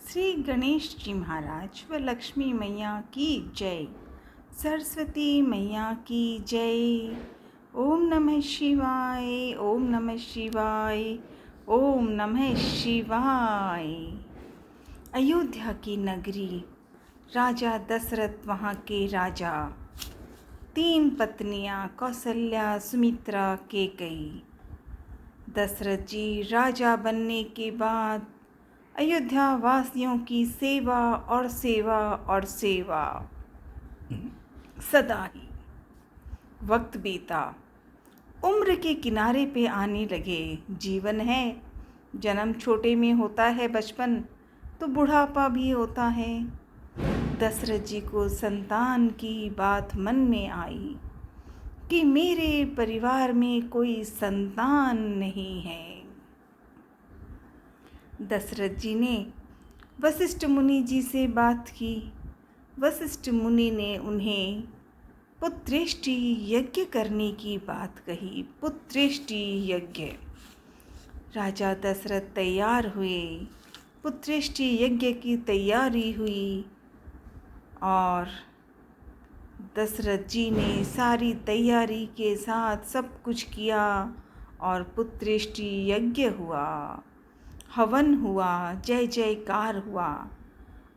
श्री गणेश जी महाराज व लक्ष्मी मैया की जय। सरस्वती मैया की जय। ओम नमः शिवाय, ओम नमः शिवाय, ओम नमः शिवाय। अयोध्या की नगरी, राजा दशरथ वहाँ के राजा, 3 पत्नियाँ कौसल्या, सुमित्रा, कैकेयी। दशरथ जी राजा बनने के बाद अयोध्या वासियों की सेवा और सेवा और सेवा सदा ही। वक्त बीता, उम्र के किनारे पे आने लगे। जीवन है, जन्म छोटे में होता है, बचपन तो बुढ़ापा भी होता है। दशरथ जी को संतान की बात मन में आई कि मेरे परिवार में कोई संतान नहीं है। दशरथ जी ने वशिष्ठ मुनि जी से बात की। वशिष्ठ मुनि ने उन्हें पुत्रेष्टि यज्ञ करने की बात कही। पुत्रेष्टि यज्ञ। राजा दशरथ तैयार हुए, पुत्रेष्टि यज्ञ की तैयारी हुई और दशरथ जी ने सारी तैयारी के साथ सब कुछ किया और पुत्रेष्टि यज्ञ हुआ, हवन हुआ, जय जयकार हुआ।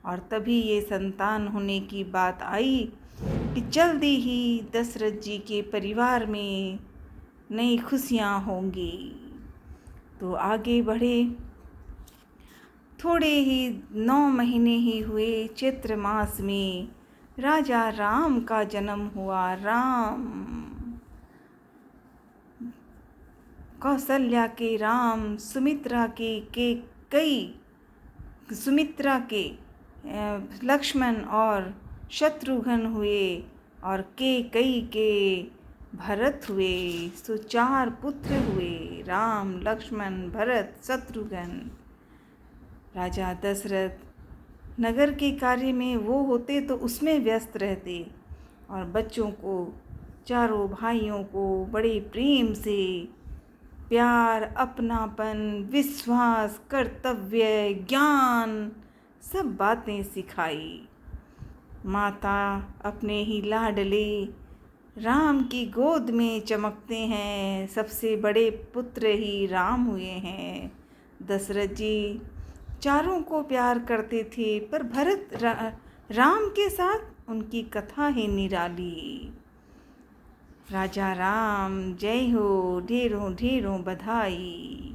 और तभी ये संतान होने की बात आई कि जल्दी ही दशरथ जी के परिवार में नई खुशियाँ होंगी। तो आगे बढ़े। थोड़े ही 9 महीने ही हुए, चैत्र मास में राजा राम का जन्म हुआ। राम, कौसल्या के राम, सुमित्रा के कैकेयी, सुमित्रा के लक्ष्मण और शत्रुघ्न हुए और कैकेयी के भरत हुए। सो 4 पुत्र हुए, राम, लक्ष्मण, भरत, शत्रुघ्न। राजा दशरथ नगर के कार्य में वो होते तो उसमें व्यस्त रहते और बच्चों को, चारों भाइयों को बड़े प्रेम से प्यार, अपनापन, विश्वास, कर्तव्य, ज्ञान सब बातें सिखाई। माता अपने ही लाडले राम की गोद में चमकते हैं। सबसे बड़े पुत्र ही राम हुए हैं। दशरथ जी चारों को प्यार करते थे, पर भरत राम के साथ उनकी कथा ही निराली। राजा राम जय हो, ढेरों ढेरों बधाई।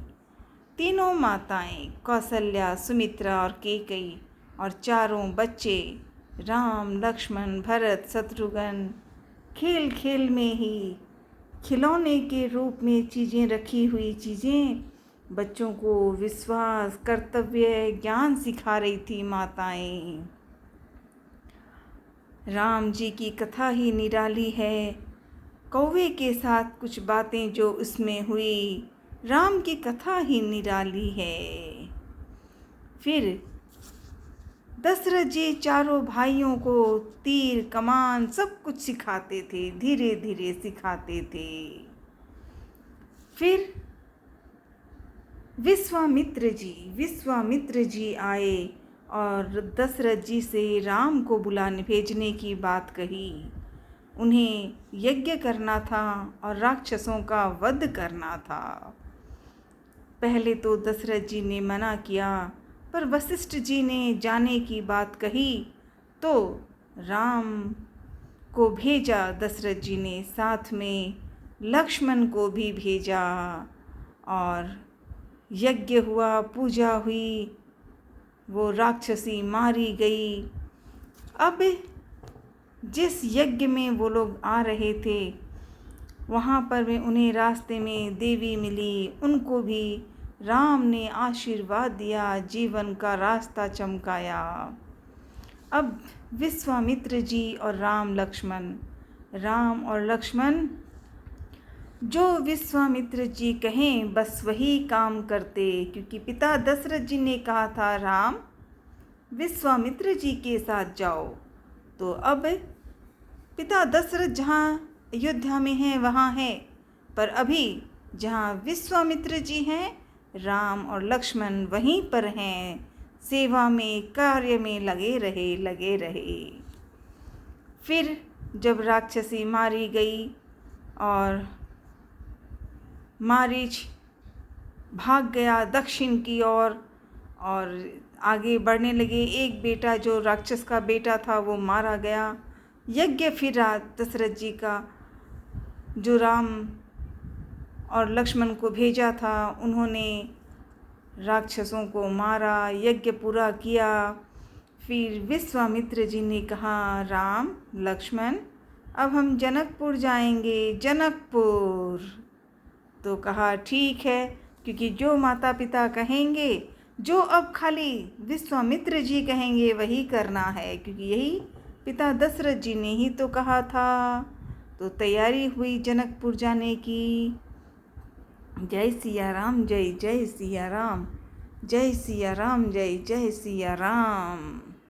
तीनों माताएं कौसल्या, सुमित्रा और कैकेयी और चारों बच्चे राम, लक्ष्मण, भरत, शत्रुघ्न खेल खेल में ही खिलौने के रूप में चीज़ें, रखी हुई चीज़ें बच्चों को विश्वास, कर्तव्य, ज्ञान सिखा रही थी माताएं। राम जी की कथा ही निराली है। कौवे के साथ कुछ बातें जो उसमें हुई, राम की कथा ही निराली है। फिर दशरथ जी चारों भाइयों को तीर, कमान सब कुछ सिखाते थे, धीरे धीरे सिखाते थे। फिर विश्वामित्र जी आए और दशरथ जी से राम को बुलाने भेजने की बात कही। उन्हें यज्ञ करना था और राक्षसों का वध करना था। पहले तो दशरथ जी ने मना किया, पर वशिष्ठ जी ने जाने की बात कही तो राम को भेजा। दशरथ जी ने साथ में लक्ष्मण को भी भेजा और यज्ञ हुआ, पूजा हुई, वो राक्षसी मारी गई। अब जिस यज्ञ में वो लोग आ रहे थे, वहाँ पर भी उन्हें रास्ते में देवी मिली। उनको भी राम ने आशीर्वाद दिया, जीवन का रास्ता चमकाया। अब विश्वामित्र जी और राम और लक्ष्मण जो विश्वामित्र जी कहें बस वही काम करते, क्योंकि पिता दशरथ जी ने कहा था राम विश्वामित्र जी के साथ जाओ। तो अब पिता दशरथ जहाँ अयोध्या में हैं वहाँ है, पर अभी जहाँ विश्वामित्र जी हैं, राम और लक्ष्मण वहीं पर हैं। सेवा में, कार्य में लगे रहे। फिर जब राक्षसी मारी गई और मारीच भाग गया दक्षिण की ओर और आगे बढ़ने लगे, एक बेटा जो राक्षस का बेटा था वो मारा गया। यज्ञ फिरा दशरथ जी का, जो राम और लक्ष्मण को भेजा था, उन्होंने राक्षसों को मारा, यज्ञ पूरा किया। फिर विश्वामित्र जी ने कहा, राम लक्ष्मण अब हम जनकपुर जाएंगे, जनकपुर। तो कहा ठीक है, क्योंकि जो माता पिता कहेंगे, जो अब खाली विश्वामित्र जी कहेंगे वही करना है, क्योंकि यही पिता दशरथ जी ने ही तो कहा था। तो तैयारी हुई जनकपुर जाने की। जय सिया राम, जय जय सिया राम, जय सिया राम, जय जय सिया राम।